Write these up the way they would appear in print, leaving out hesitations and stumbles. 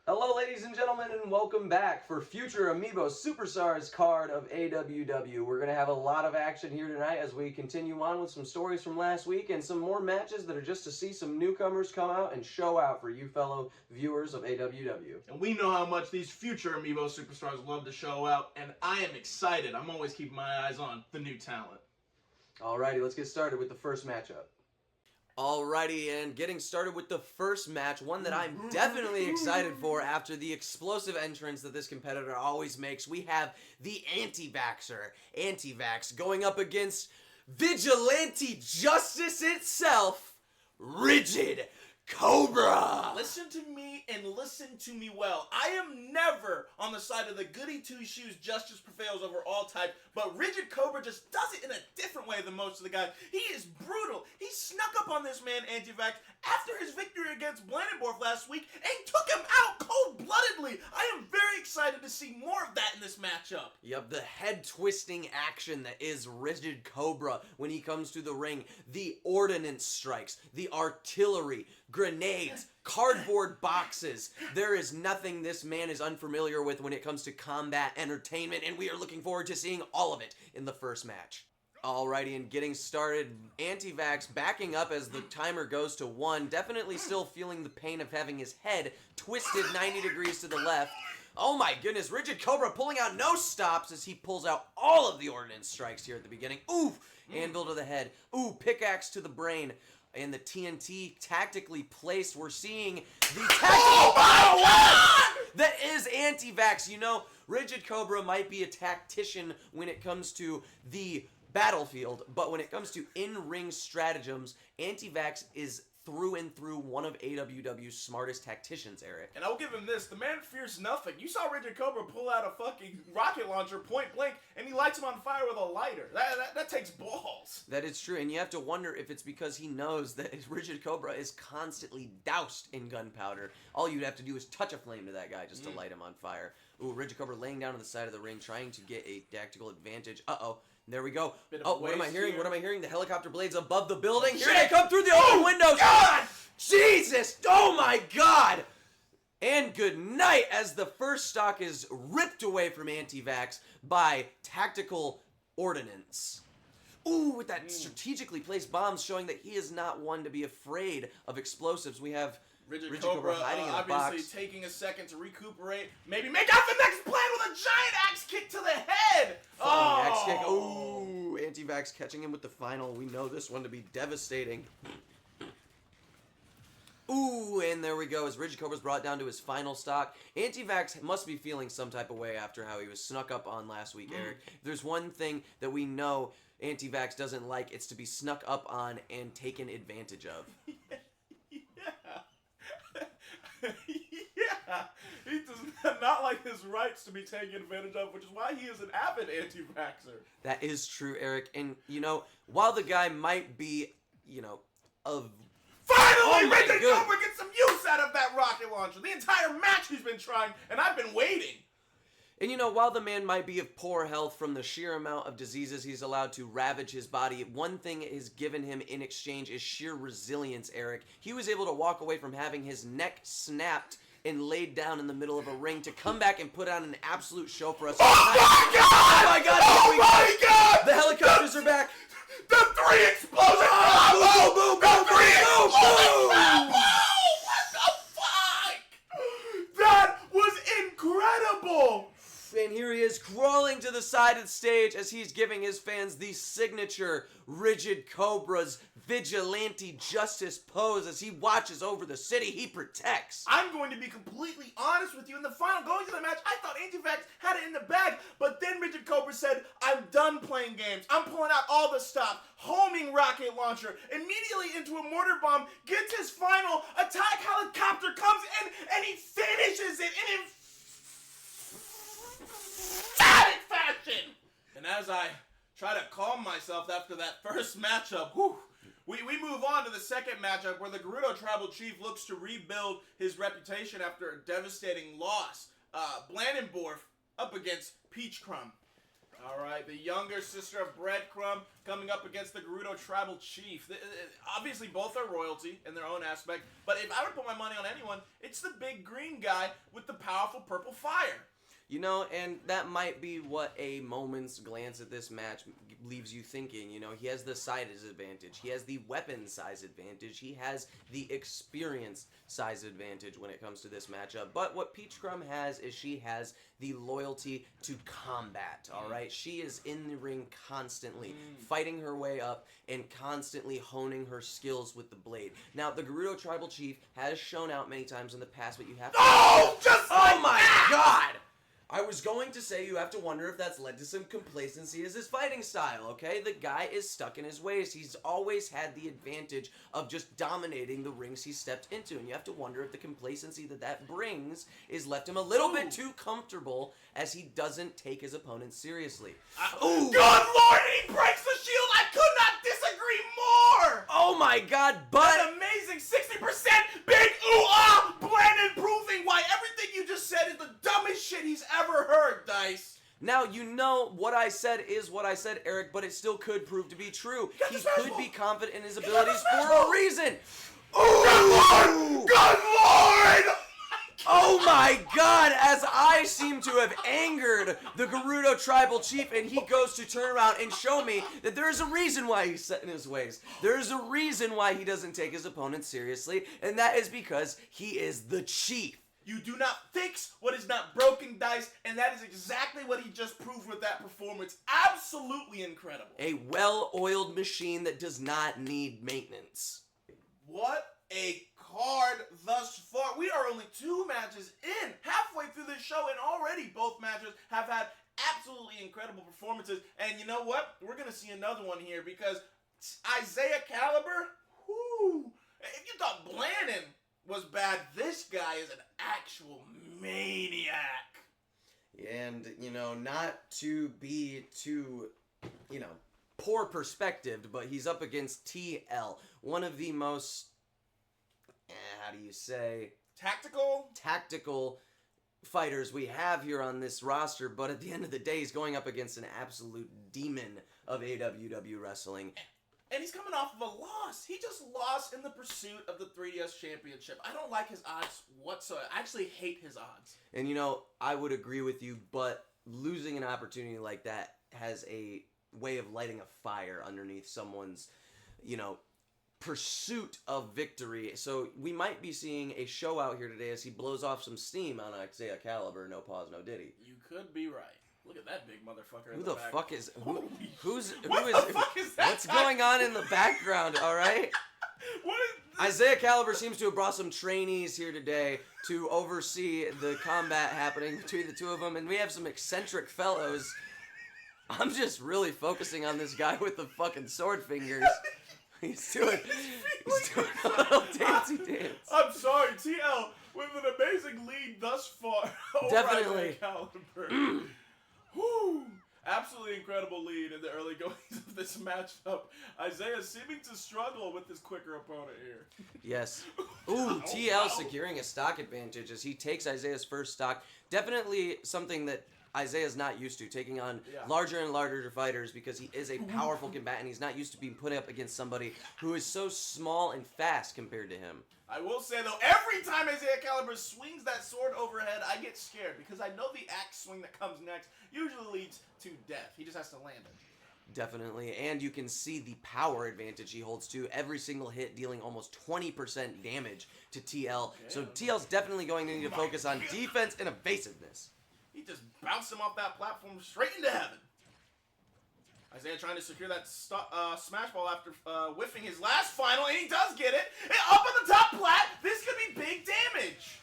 Hello, ladies and gentlemen, and welcome back for Future Amiibo Superstars card of AWW. We're going to have a lot of action here tonight as we continue on with some stories from last week and some more matches that are just to see some newcomers come out and show out for you fellow viewers of AWW. And we know how much these future Amiibo Superstars love to show out, and I am excited. I'm always keeping my eyes on the new talent. Alrighty, let's get started with the first matchup. Alrighty, and getting started with the first match, one that I'm definitely excited for after the explosive entrance that this competitor always makes. We have the anti-vaxxer, Anti-Vax, going up against Vigilante Justice itself, Rigid Cobra. Listen to me and listen to me well. I am never on the side of the goody two-shoes justice prevails over all type, but Rigid Cobra just does it in a different way than most of the guys. He is brutal. He snuck up on this man, Anti-Vax, after his victory against Blandenborf last week and took him out cold-bloodedly. I am very excited to see more of that in this matchup. Yep, the head-twisting action that is Rigid Cobra when he comes to the ring. The ordnance strikes, the artillery, grenades, cardboard boxes. There is nothing this man is unfamiliar with when it comes to combat entertainment, and we are looking forward to seeing all of it in the first match. Alrighty, and getting started, Anti-Vax backing up as the timer goes to 1, definitely still feeling the pain of having his head twisted 90 degrees to the left. Oh my goodness, Rigid Cobra pulling out no stops as he pulls out all of the ordnance strikes here at the begining. Ooh, anvil to the head. Ooh, pickaxe to the brain. And the TNT tactically placed. We're seeing the tactical that is Anti-Vax. You know, Rigid Cobra might be a tactician when it comes to the battlefield, but when it comes to in-ring stratagems, Anti-Vax is through and through one of AWW's smartest tacticians, Eric. And I will give him this, the man fears nothing. You saw Rigid Cobra pull out a fucking rocket launcher point blank, and he lights him on fire with a lighter. That takes balls. That is true, and you have to wonder if it's because he knows that Rigid Cobra is constantly doused in gunpowder. All you'd have to do is touch a flame to that guy just to light him on fire. Ooh, Rigid Cobra laying down on the side of the ring, trying to get a tactical advantage. Uh-oh. There we go. Oh, what am I hearing? What am I hearing? The helicopter blades above the building. Here they come through the open windows. God! Jesus! Oh my God! And good night as the first stock is ripped away from Anti-Vax by tactical ordnance. Ooh, with that strategically placed bombs showing that he is not one to be afraid of explosives. We have Rigid Cobra hiding in the obviously box. taking a second to recuperate, maybe make out the next plan with a giant axe kick to the head. Axe kick. Ooh, Anti-Vax catching him with the final. We know this one to be devastating. Ooh, and there we go. As Rigid Cobra's brought down to his final stock, Anti-Vax must be feeling some type of way after how he was snuck up on last week, Eric. If there's one thing that we know Anti-Vax doesn't like, it's to be snuck up on and taken advantage of. Yeah, he does not like his rights to be taken advantage of, which is why he is an avid anti-vaxxer. That is true, Eric. And, you know, while the guy might be, you know, of... Finally, Rigid Cobra gets some use out of that rocket launcher. The entire match he's been trying, and I've been waiting. And you know, while the man might be of poor health from the sheer amount of diseases he's allowed to ravage his body, one thing it has given him in exchange is sheer resilience, Eric. He was able to walk away from having his neck snapped and laid down in the middle of a ring to come back and put on an absolute show for us. Oh my God! Oh my God! Oh my God! The helicopters are back! The 3 explosions! Boom, boom, boom, boom, The 3 boom, explosions! boom! What the fuck? That was incredible! And here he is crawling to the side of the stage as he's giving his fans the signature Rigid Cobra's vigilante justice pose as he watches over the city he protects. I'm going to be completely honest with you. In the final, going to the match, I thought Anti-Vax had it in the bag, but then Rigid Cobra said, I'm done playing games. I'm pulling out all the stops. Homing rocket launcher, immediately into a mortar bomb, gets his final attack helicopter, comes in, and he finishes it in emphatic fashion. And as I try to calm myself after that first matchup, we move on to the second matchup where the Gerudo Tribal Chief looks to rebuild his reputation after a devastating loss. Blandenborf up against Peach Crumb. All right, the younger sister of Breadcrumb coming up against the Gerudo Tribal Chief. Obviously, both are royalty in their own aspect, but if I were to put my money on anyone, it's the big green guy with the powerful purple fire. You know, and that might be what a moment's glance at this match leaves you thinking. You know, he has the size advantage. He has the weapon size advantage. He has the experience size advantage when it comes to this matchup. But what Peach Crumb has is she has the loyalty to combat, all right? She is in the ring constantly, fighting her way up and constantly honing her skills with the blade. Now, the Gerudo Tribal Chief has shown out many times in the past, but you have to... Oh, just like Oh my that! God! I was going to say you have to wonder if that's led to some complacency as his fighting style, okay? The guy is stuck in his ways. He's always had the advantage of just dominating the rings he stepped into, and you have to wonder if the complacency that brings is left him a little bit too comfortable as he doesn't take his opponent seriously. Good Lord, he breaks the shield! I could not disagree more! Oh my God, but... An amazing 60% big ooh-ah blend proving why everything you just said is the dumbest shit he's ever heard, Dice. Now, you know what I said is what I said, Eric, but it still could prove to be true. He could be confident in his abilities for a reason. Ooh! Good Lord! Oh my God, as I seem to have angered the Gerudo Tribal Chief, and he goes to turn around and show me that there is a reason why he's set in his ways. There is a reason why he doesn't take his opponent seriously, and that is because he is the Chief. You do not fix what is not broken, Dice, and that is exactly what he just proved with that performance. Absolutely incredible. A well-oiled machine that does not need maintenance. What a card thus far. We are only 2 matches in, halfway through this show, and already both matches have had absolutely incredible performances. And you know what? We're going to see another one here because Isaiah Caliber, whoo, if you thought Blandon was bad, this guy is an actual maniac. And, you know, not to be too, you know, poor perspective, but he's up against TL, one of the most, how do you say? Tactical fighters we have here on this roster, but at the end of the day, he's going up against an absolute demon of AWW wrestling. And he's coming off of a loss. He just lost in the pursuit of the 3DS Championship. I don't like his odds whatsoever. I actually hate his odds. And, you know, I would agree with you, but losing an opportunity like that has a way of lighting a fire underneath someone's, you know, pursuit of victory. So we might be seeing a show out here today as he blows off some steam on Isaiah Caliber. No pause, no diddy. You could be right. Look at that big motherfucker. Who the fuck is who is that? What's going on in the background? All right. What is this? Isaiah Caliber seems to have brought some trainees here today to oversee the combat happening between the two of them, and we have some eccentric fellows. I'm just really focusing on this guy with the fucking sword fingers. He's doing a little dancey dance. I'm sorry, TL with an amazing lead thus far. Definitely. Caliber. Whew. Absolutely incredible lead in the early goings of this matchup. Isaiah seeming to struggle with his quicker opponent here. Yes. Ooh, TL securing a stock advantage as he takes Isaiah's first stock. Definitely something that Isaiah's not used to, taking on larger and larger fighters because he is a powerful combatant. He's not used to being put up against somebody who is so small and fast compared to him. I will say, though, every time Isaiah Caliber swings that sword overhead, I get scared because I know the axe swing that comes next usually leads to death. He just has to land it. Definitely, and you can see the power advantage he holds too. Every single hit dealing almost 20% damage to TL. Yeah. So TL's definitely going to need to focus on defense and evasiveness. He just bounced him off that platform straight into heaven. Isaiah trying to secure that smash ball after whiffing his last final, and he does get it. And up on the top plat, this could be big damage.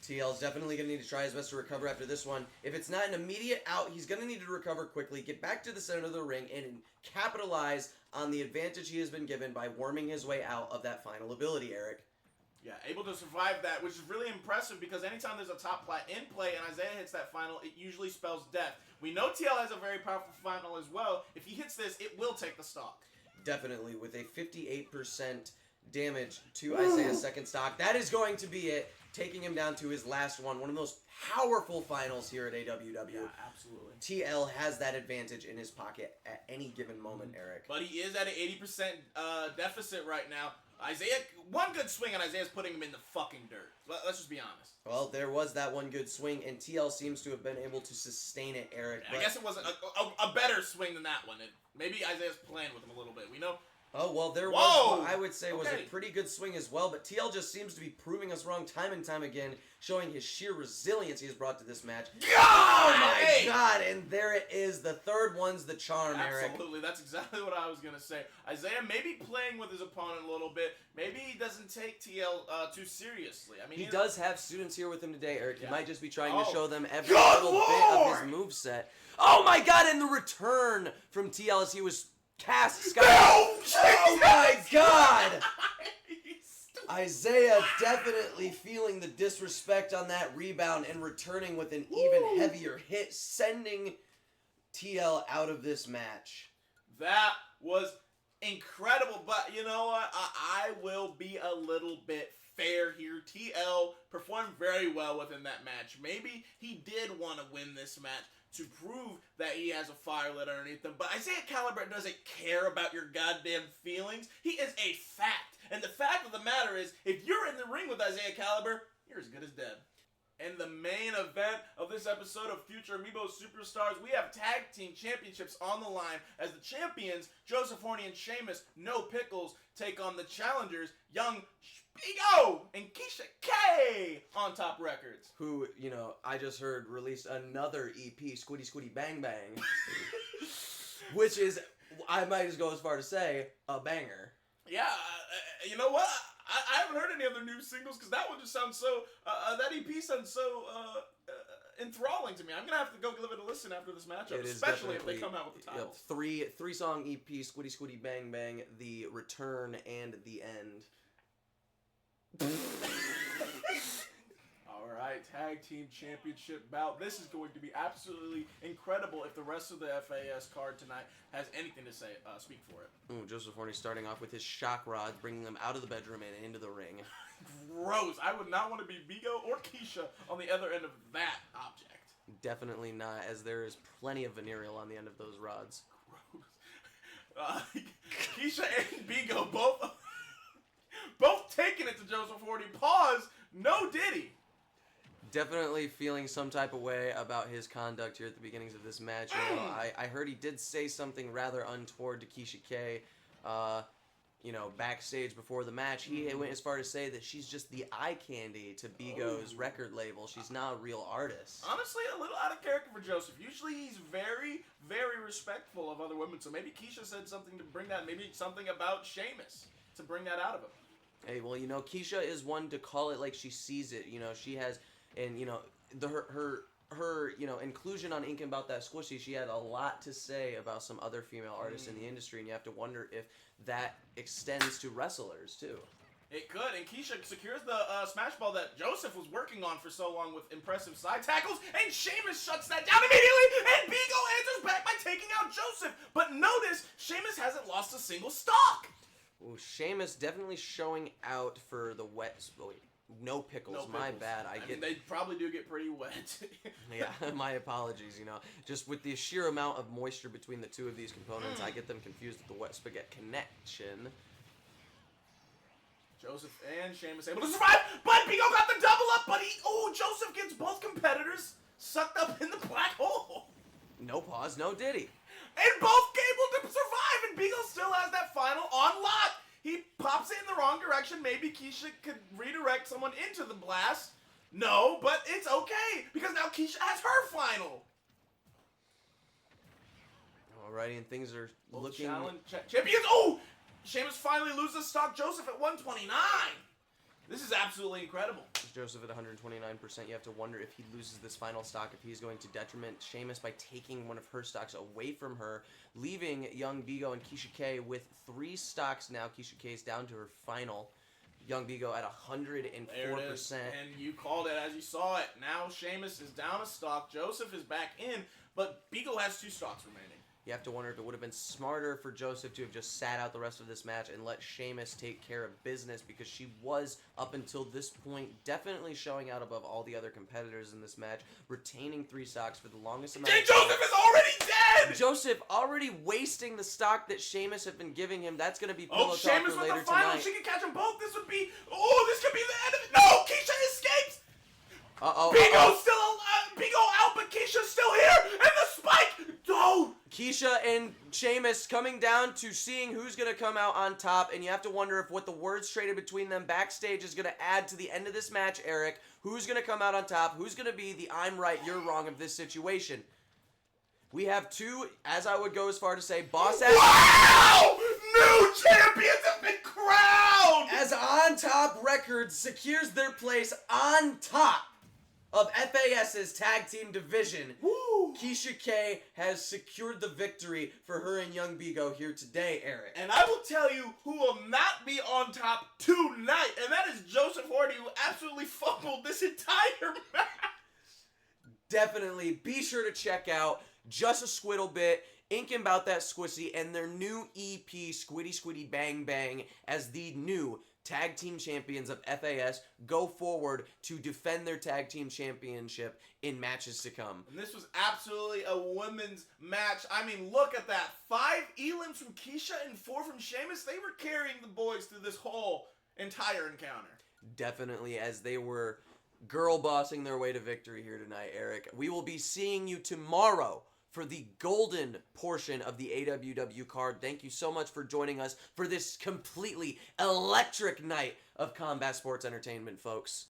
TL's definitely going to need to try his best to recover after this one. If it's not an immediate out, he's going to need to recover quickly, get back to the center of the ring, and capitalize on the advantage he has been given by worming his way out of that final ability, Eric. Yeah, able to survive that, which is really impressive because anytime there's a top plat in play and Isaiah hits that final, it usually spells death. We know TL has a very powerful final as well. If he hits this, it will take the stock. Definitely, with a 58% damage to Isaiah's second stock. That is going to be it, taking him down to his last one of the most powerful finals here at AWW. Yeah, absolutely. TL has that advantage in his pocket at any given moment, Eric. But he is at an 80% deficit right now. Isaiah, one good swing and Isaiah's putting him in the fucking dirt. Let's just be honest. Well, there was that one good swing, and TL seems to have been able to sustain it, Eric. I guess it wasn't a better swing than that one. Maybe Isaiah's playing with him a little bit. We know. Oh, well, there was what I would say was a pretty good swing as well, but TL just seems to be proving us wrong time and time again, showing his sheer resilience he has brought to this match. Oh my God! And there it is. The third one's the charm, Eric. Absolutely. That's exactly what I was going to say. Isaiah may be playing with his opponent a little bit. Maybe he doesn't take TL too seriously. I mean, he does have students here with him today, Eric. He might just be trying to show them every Good little bit of his moveset. Oh my God! And the return from TL as he was cast sky. Oh my God! Isaiah definitely feeling the disrespect on that rebound and returning with an even heavier hit, sending TL out of this match. That was incredible, but you know what? I will be a little bit fair here. TL performed very well within that match. Maybe he did want to win this match to prove that he has a fire lit underneath him. But Isaiah Caliber doesn't care about your goddamn feelings. He is a fact. And the fact of the matter is, if you're in the ring with Isaiah Caliber, you're as good as dead. In the main event of this episode of Future Amiibo Superstars, we have tag team championships on the line as the champions, Joseph Horny and Sheamus, No Pickles, take on the challengers, Young Beego and Keisha K on Top Records. Who, you know, I just heard released another EP, Squiddy Squiddy Bang Bang, which is, I might just go as far to say, a banger. Yeah, you know what? I haven't heard any other new singles because that one just sounds so, that EP sounds so enthralling to me. I'm going to have to go give it a listen after this matchup, especially if they come out with the title. Three-song EP, Squiddy Squiddy Bang Bang, The Return, and The End. Alright, tag team championship bout. This is going to be absolutely incredible if the rest of the F.A.S. card tonight has anything to say, speak for it. Ooh, Joseph Horny starting off with his shock rods, bringing them out of the bedroom and into the ring. Gross. I would not want to be Beego or Keisha on the other end of that object. Definitely not, as there is plenty of venereal on the end of those rods. Gross. Keisha and Beego both taking it to Joseph Horny. Pause. No Diddy. Definitely feeling some type of way about his conduct here at the beginnings of this match. You know, I heard he did say something rather untoward to Keisha K, you know, backstage before the match. He went as far to say that she's just the eye candy to Beego's record label. She's not a real artist. Honestly, a little out of character for Joseph. Usually he's very, very respectful of other women. So maybe Keisha said something to bring that, maybe something about Sheamus to bring that out of him. Hey, well, you know, Keisha is one to call it like she sees it. You know, she has, and, you know, her you know, inclusion on Ink About That Squishy, she had a lot to say about some other female artists in the industry, and you have to wonder if that extends to wrestlers, too. It could, and Keisha secures the smash ball that Joseph was working on for so long with impressive side tackles, and Sheamus shuts that down immediately, and Beego answers back by taking out Joseph. But notice, Sheamus hasn't lost a single stock. Ooh, Sheamus definitely showing out for the wet. Wait, no pickles. My bad. I mean, they probably do get pretty wet. Yeah, my apologies. You know, just with the sheer amount of moisture between the two of these components, I get them confused with the wet spaghetti connection. Joseph and Sheamus able to survive, but Beego got the double up, but Joseph gets both competitors sucked up in the black hole. No pause, no Diddy. And both able to survive, and Beego still has that final on lock. He pops it in the wrong direction. Maybe Keisha could redirect someone into the blast. No, but it's okay, because now Keisha has her final. Alrighty, and things are looking... Champions! Sheamus finally loses stock. Joseph at 129. This is absolutely incredible. Joseph at 129%. You have to wonder if he loses this final stock, if he's going to detriment Sheamus by taking one of her stocks away from her, leaving Young Beego and Keisha K with 3 stocks now. Keisha K is down to her final. Young Beego at 104%. There it is. And you called it as you saw it. Now Sheamus is down a stock. Joseph is back in, but Beego has 2 stocks remaining. You have to wonder if it would have been smarter for Joseph to have just sat out the rest of this match and let Sheamus take care of business, because she was, up until this point, definitely showing out above all the other competitors in this match, retaining 3 stocks for the longest amount Jay of time. Joseph is already dead! Joseph already wasting the stock that Sheamus had been giving him. That's going to be pillow talk Sheamus for with later the final. tonight. She can catch them both. This could be the end of it. No! Keisha escapes! Beego's still alive. Beego out, but Keisha's still here. And the spike. Don't. Keisha and Sheamus coming down to seeing who's going to come out on top, and you have to wonder if what the words traded between them backstage is going to add to the end of this match, Eric. Who's going to come out on top? Who's going to be the I'm right, you're wrong of this situation? We have 2, as I would go as far to say, boss ass. Wow! New champions have been crowned! As On Top Records secures their place on top of FAS's tag team division. Woo! Keisha K has secured the victory for her and Young Beego here today, Eric. And I will tell you who will not be on top tonight, and that is Joseph Hardy, who absolutely fumbled this entire match. Definitely be sure to check out Just a Squiddle Bit, Inking About That Squissy, and their new EP, Squiddy Squiddy Bang Bang, as the new tag team champions of FAS go forward to defend their tag team championship in matches to come. And this was absolutely a women's match. I mean, look at that. 5 elims from Keisha and 4 from Sheamus. They were carrying the boys through this whole entire encounter. Definitely, as they were girl bossing their way to victory here tonight, Eric. We will be seeing you tomorrow for the golden portion of the AWW card. Thank you so much for joining us for this completely electric night of combat sports entertainment, folks.